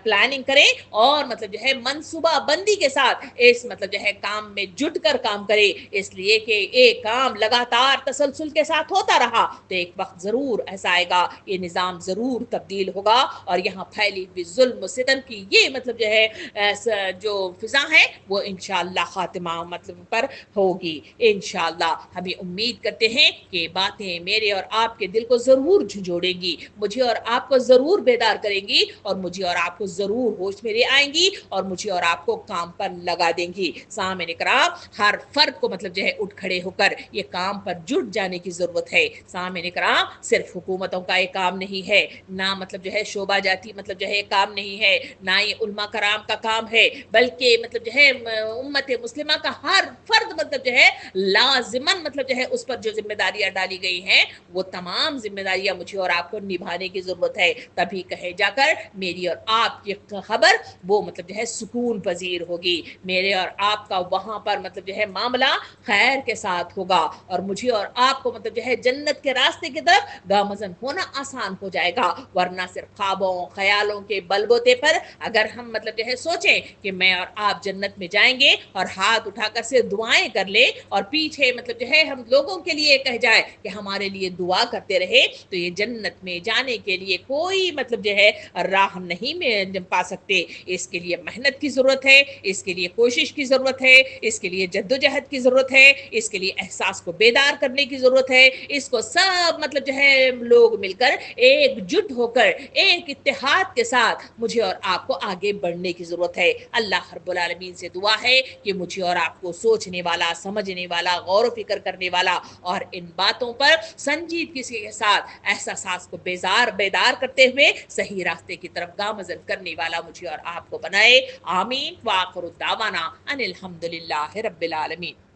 S1: پلاننگ کریں، اور مطلب جو ہے منصوبہ بندی کے ساتھ اس مطلب جو ہے کام میں جٹ کر کام کرے، اس لیے کہ ایک کام لگاتار تسلسل کے ساتھ ہوتا رہا تو ایک وقت ضرور ایسا آئے گا، یہ نظام ضرور تبدیل ہوگا، اور یہاں پھیلی ہوئی ظلم و ستم کی یہ مطلب جو ہے جو فضا ہے وہ انشاءاللہ خاتمہ مطلب پر ہوگی۔ انشاءاللہ ہمیں امید کرتے ہیں کہ یہ باتیں میرے اور آپ کے دل کو ضرور جھنجھوڑیں گی، مجھے اور آپ کو ضرور بیدار کریں گی، اور مجھے اور آپ کو ضرور ہوش میں لے آئیں گی، اور مجھے اور آپ کو کام پر لگا دیں گی۔ سامعین اکرام، ہر فرد کو مطلب جو ہے اٹھ کھڑے ہو کر یہ کام پر جٹ جانے کی ضرورت ہے۔ سامعین اکرام، صرف حکومتوں کا یہ کام نہیں ہے، نہ مطلب جو ہے شعبہ جاتی مطلب جو ہے کام نہیں ہے، نہ یہ علماء کرام کا کام ہے، بلکہ مطلب جو ہے امت مسلمہ کا ہر فرد مطلب جو ہے لازماً مطلب جو ہے اس پر جو ذمہ داریاں ڈالی گئی ہیں وہ تمام ذمہ داریاں مجھے اور آپ کو نبھانے کی ضرورت ہے، تبھی کہے جا کر میری اور آپ کی خبر وہ مطلب جو ہے سکون پذیر ہوگی، میرے اور آپ کا وہاں پر مطلب جو ہے معاملہ خیر کے ساتھ ہوگا، اور مجھے اور آپ کو مطلب جو ہے جنت کے راستے کی طرف گامزن ہونا آسان ہو جائے گا، ورنہ صرف خوابوں خیالوں کے بل بوتے پر اگر ہم مطلب جو ہے سوچیں کہ میں اور آپ جنت میں جائیں گے اور ہاتھ اٹھا کر سے دعائیں کر لے اور پیچھے مطلب جو ہے ہم لوگوں کے لیے کہہ جائے کہ ہمارے لیے دعا کرتے رہے، تو یہ جنت میں جانے کے لیے کوئی مطلب جو ہے راہ نہیں میں پا سکتے۔ اس کے لیے محنت کی ضرورت ہے، اس کے لیے کوشش کی ضرورت ہے، اس کے لیے جدوجہد کی ضرورت ہے، اس کے لیے احساس کو بیدار کرنے کی ضرورت ہے۔ اس کو سب مطلب جو ہے لوگ مل کر ایک جٹ ہو کر ایک اتحاد کے ساتھ مجھے اور آپ کو آگے بڑھنے کی ضرورت ہے۔ اللہ رب العالمین سے دعا ہے کہ مجھے اور آپ کو سوچنے والا، سمجھنے والا، غور و فکر کرنے والا اور ان باتوں پر سنجیدگی کے ساتھ احساسات کو بیدار کرتے ہوئے صحیح راستے کی طرف گامزن کرنے والا مجھے اور آپ کو بنائے۔ آمین۔ وآخر الدعوانا ان الحمدللہ رب العالمین۔